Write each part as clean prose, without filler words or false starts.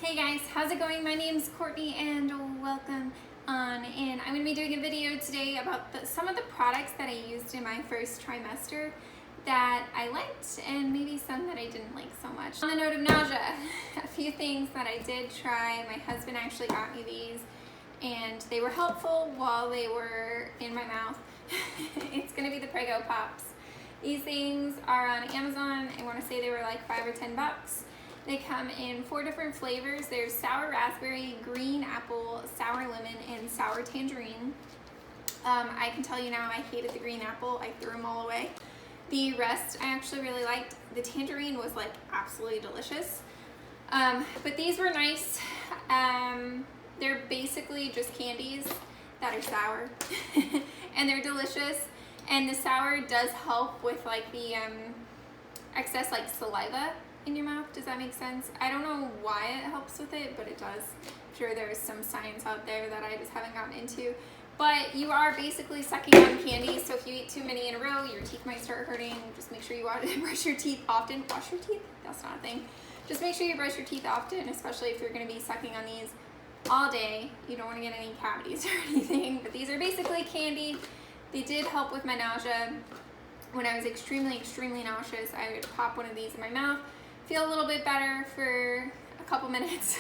Hey guys, how's it going? My name's Courtney and welcome on in. I'm going to be doing a video today about some of the products that I used in my first trimester that I liked and maybe some that I didn't like so much. On the note of nausea, a few things that I did try. My husband actually got me these and they were helpful while they were in my mouth. It's going to be the Prego Pops. These things are on Amazon. I want to say they were like $5 or $10. They come in 4 different flavors. There's sour raspberry, green apple, sour lemon, and sour tangerine. I can tell you now I hated the green apple. I threw them all away. The rest I actually really liked. The tangerine was like absolutely delicious. But these were nice. They're basically just candies that are sour and they're delicious. And the sour does help with like the excess like saliva in your mouth. Does that make sense? I don't know why it helps with it, but it does. I'm sure there's some science out there that I just haven't gotten into. But you are basically sucking on candy, so if you eat too many in a row, your teeth might start hurting. Just make sure you brush your teeth often. Wash your teeth? That's not a thing. Just make sure you brush your teeth often, especially if you're going to be sucking on these all day. You don't want to get any cavities or anything. But these are basically candy. They did help with my nausea. When I was extremely nauseous, I would pop one of these in my mouth, feel a little bit better for a couple minutes,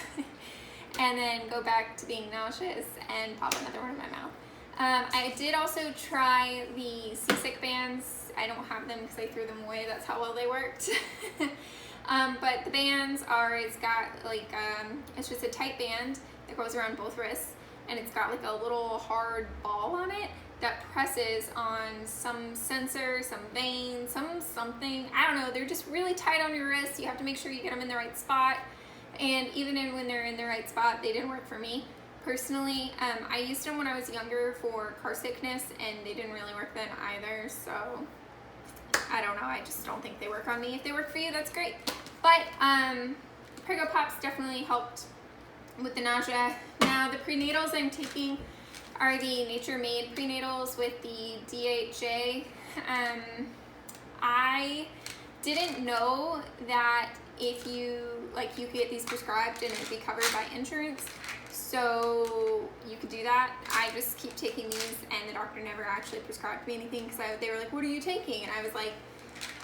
and then go back to being nauseous and pop another one in my mouth. I did also try the seasick bands. I don't have them because I threw them away. That's how well they worked. But the bands are, it's got like, it's just a tight band that goes around both wrists, and it's got like a little hard ball on it that presses on some sensor, some vein, something. I don't know, they're just really tight on your wrist. You have to make sure you get them in the right spot. And even when they're in the right spot, they didn't work for me. Personally, I used them when I was younger for car sickness and they didn't really work then either. So I don't know, I just don't think they work on me. If they work for you, that's great. But Prego Pops definitely helped with the nausea. Now the prenatals I'm taking are the Nature Made prenatals with the DHA. I didn't know that if you could get these prescribed and it'd be covered by insurance, so you could do that. I just keep taking these and the doctor never actually prescribed me anything because they were like, what are you taking? And I was like,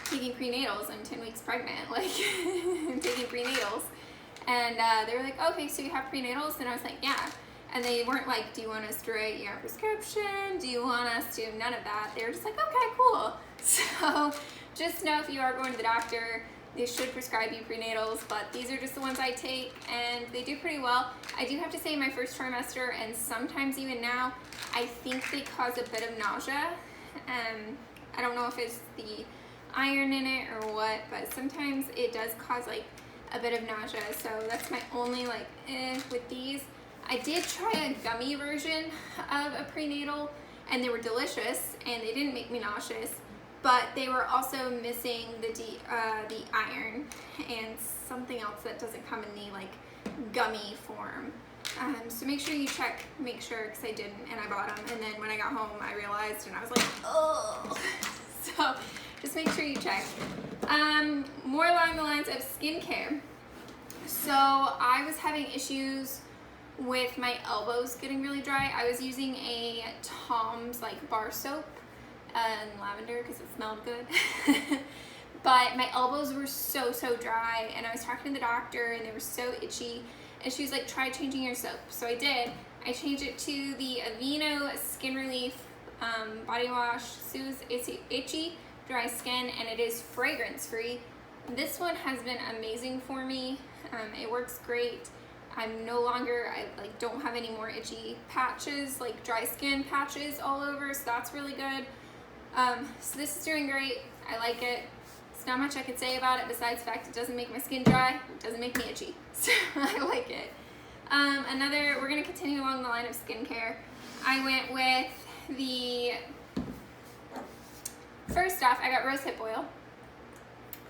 taking prenatals. I'm 10 weeks pregnant, like I'm taking prenatals. And they were like, okay, so you have prenatals? And I was like, yeah. And they weren't like, do you want us to write your prescription? Do you want us to? None of that. They were just like, okay, cool. So just know if you are going to the doctor, they should prescribe you prenatals, but these are just the ones I take and they do pretty well. I do have to say my first trimester and sometimes even now, I think they cause a bit of nausea. I don't know if it's the iron in it or what, but sometimes it does cause like a bit of nausea. So that's my only like with these. I did try a gummy version of a prenatal and they were delicious and they didn't make me nauseous, but they were also missing the iron and something else that doesn't come in the like gummy form. So make sure you check, make sure, because I didn't and I bought them, and then when I got home I realized and I was like, oh. So just make sure you check. More along the lines of skincare. So I was having issues with my elbows getting really dry. I was using a Tom's like bar soap and lavender because it smelled good. But my elbows were so dry and I was talking to the doctor and they were so itchy and she was like, try changing your soap. So I did. I changed it to the Aveeno Skin Relief body wash. Soothes itchy dry skin and it is fragrance free. This one has been amazing for me. It works great. I'm no longer, I like don't have any more itchy patches, like dry skin patches all over, so that's really good. So this is doing great. I like it. There's not much I could say about it besides the fact it doesn't make my skin dry, it doesn't make me itchy, so I like it. We're gonna continue along the line of skincare. I went with the, first off, I got rosehip oil,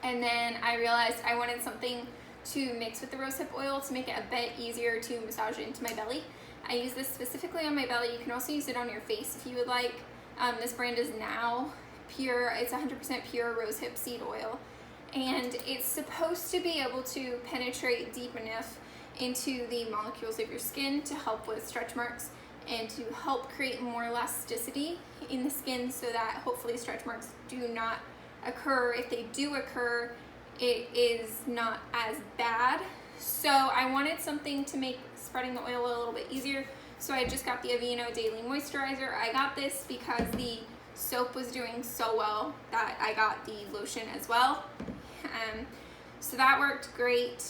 and then I realized I wanted something to mix with the rosehip oil to make it a bit easier to massage it into my belly. I use this specifically on my belly. You can also use it on your face if you would like. This brand is Now Pure. It's 100% pure rosehip seed oil. And it's supposed to be able to penetrate deep enough into the molecules of your skin to help with stretch marks and to help create more elasticity in the skin so that hopefully stretch marks do not occur. If they do occur, it is not as bad. So I wanted something to make spreading the oil a little bit easier. So I just got the Aveeno Daily Moisturizer. I got this because the soap was doing so well that I got the lotion as well. So that worked great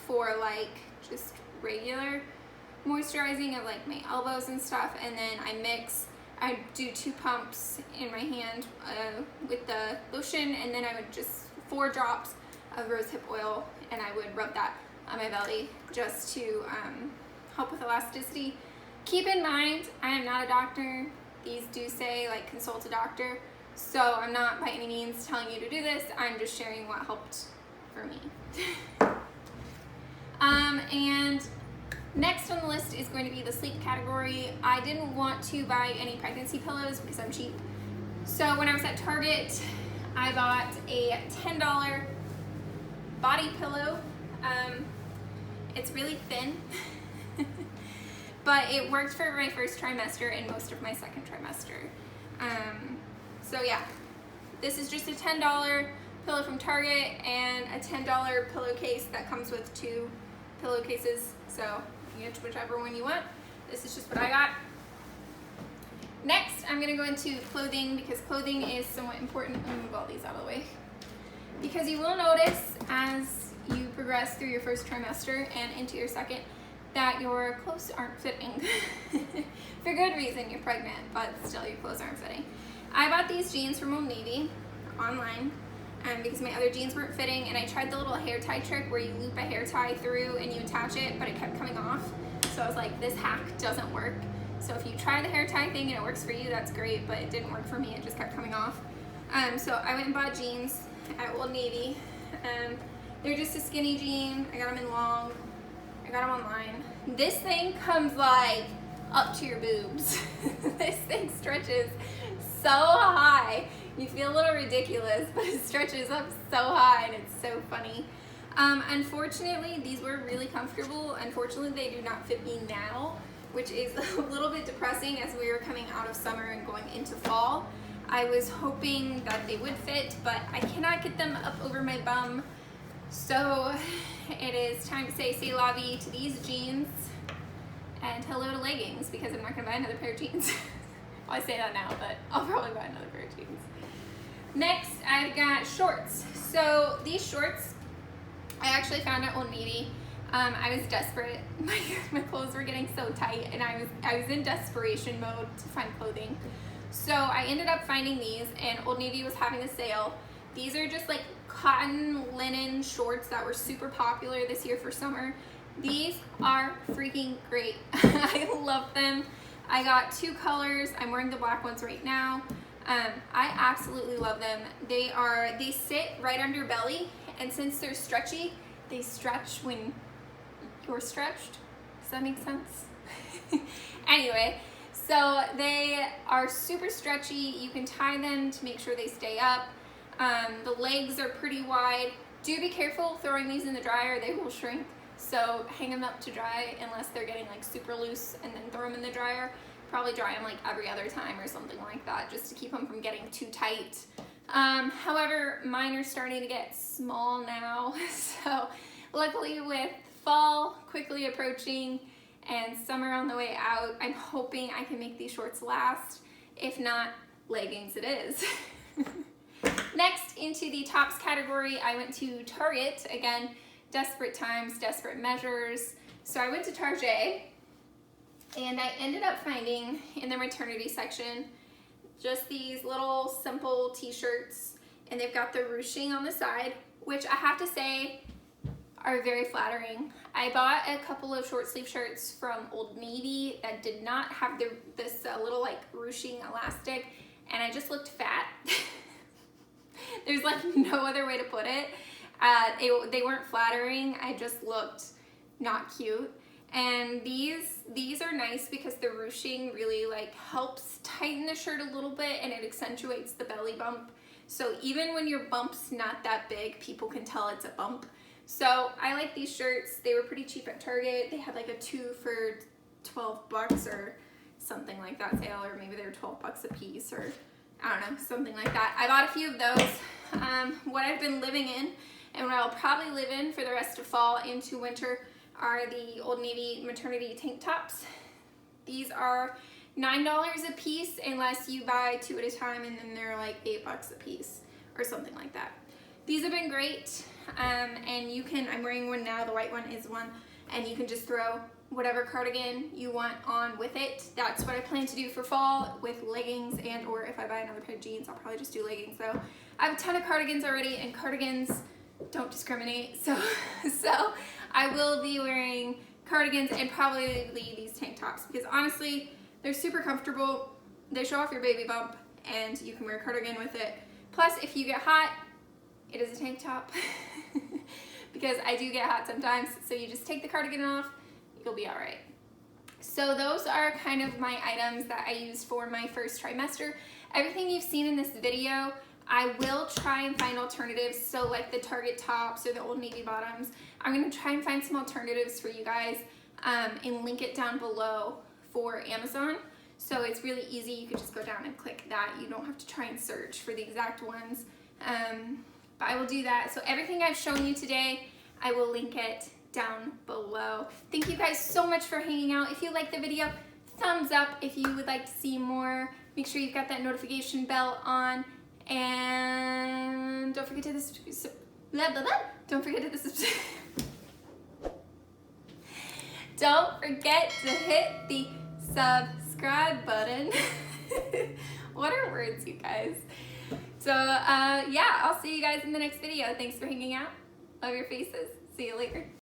for like just regular moisturizing of like my elbows and stuff. And then I do 2 pumps in my hand with the lotion, and then I would just 4 drops of rosehip oil, and I would rub that on my belly just to help with elasticity. Keep in mind, I am not a doctor. These do say like consult a doctor, so I'm not by any means telling you to do this. I'm just sharing what helped for me. And next on the list is going to be the sleep category. I didn't want to buy any pregnancy pillows because I'm cheap. So when I was at Target, I bought a $10 body pillow. It's really thin, but it worked for my first trimester and most of my second trimester. So yeah, this is just a $10 pillow from Target and a $10 pillowcase that comes with 2 pillowcases. So you get whichever one you want. This is just what I got. Next, I'm gonna go into clothing because clothing is somewhat important. I'm gonna move all these out of the way. Because you will notice as you progress through your first trimester and into your second that your clothes aren't fitting. For good reason, you're pregnant, but still your clothes aren't fitting. I bought these jeans from Old Navy online because my other jeans weren't fitting, and I tried the little hair tie trick where you loop a hair tie through and you attach it, but it kept coming off. So I was like, this hack doesn't work. So if you try the hair tie thing and it works for you, that's great, but it didn't work for me. It just kept coming off. So I went and bought jeans at Old Navy. They're just a skinny jean. I got them in long. I got them online. This thing comes like up to your boobs. This thing stretches so high. You feel a little ridiculous, but it stretches up so high and it's so funny. Unfortunately, these were really comfortable. Unfortunately, they do not fit me now, which is a little bit depressing as we are coming out of summer and going into fall. I was hoping that they would fit, but I cannot get them up over my bum. So it is time to say c'est la vie to these jeans and hello to leggings because I'm not gonna buy another pair of jeans. Well, I say that now, but I'll probably buy another pair of jeans. Next, I've got shorts. So these shorts, I actually found at Old Navy. I was desperate. My clothes were getting so tight, and I was in desperation mode to find clothing. So I ended up finding these, and Old Navy was having a sale. These are just like cotton linen shorts that were super popular this year for summer. These are freaking great. I love them. I got 2 colors. I'm wearing the black ones right now. I absolutely love them. They sit right under your belly, and since they're stretchy, they stretch when you're stretched. Does that make sense? Anyway, so they are super stretchy. You can tie them to make sure they stay up. The legs are pretty wide. Do be careful throwing these in the dryer, they will shrink. So hang them up to dry unless they're getting like super loose, and then throw them in the dryer. Probably dry them like every other time or something like that, just to keep them from getting too tight. However, mine are starting to get small now. So luckily with fall quickly approaching and summer on the way out, I'm hoping I can make these shorts last. If not, leggings it is. Next, into the tops category, I went to Target. Again, desperate times, desperate measures. So I went to Target, and I ended up finding in the maternity section just these little simple t-shirts, and they've got the ruching on the side, which I have to say are very flattering. I bought a couple of short sleeve shirts from Old Navy that did not have this little like ruching elastic, and I just looked fat. There's like no other way to put it. They weren't flattering. I just looked not cute. And these are nice because the ruching really like helps tighten the shirt a little bit, and it accentuates the belly bump. So even when your bump's not that big, people can tell it's a bump. So I like these shirts. They were pretty cheap at Target. They had like a 2 for $12 or something like that sale, or maybe they were $12 a piece, or I don't know, something like that. I bought a few of those. What I've been living in and what I'll probably live in for the rest of fall into winter are the Old Navy maternity tank tops. These are $9 a piece unless you buy 2 at a time, and then they're like $8 a piece or something like that. These have been great, and you can, I'm wearing one now, the white one is one, and you can just throw whatever cardigan you want on with it. That's what I plan to do for fall with leggings, and or if I buy another pair of jeans, I'll probably just do leggings though. I have a ton of cardigans already, and cardigans don't discriminate, so I will be wearing cardigans and probably these tank tops, because honestly, they're super comfortable. They show off your baby bump, and you can wear a cardigan with it. Plus, if you get hot, it is a tank top, because I do get hot sometimes, so you just take the cardigan off, you'll be all right. So those are kind of my items that I used for my first trimester. Everything you've seen in this video, I will try and find alternatives. So like the Target tops or the Old Navy bottoms, I'm gonna try and find some alternatives for you guys, and link it down below for Amazon. So it's really easy, you can just go down and click that. You don't have to try and search for the exact ones. But I will do that. So everything I've shown you today, I will link it down below. Thank you guys so much for hanging out. If you liked the video, thumbs up. If you would like to see more, make sure you've got that notification bell on, and don't forget to don't forget to hit the subscribe button. What are words, you guys? So yeah, I'll see you guys in the next video. Thanks for hanging out. Love your faces. See you later.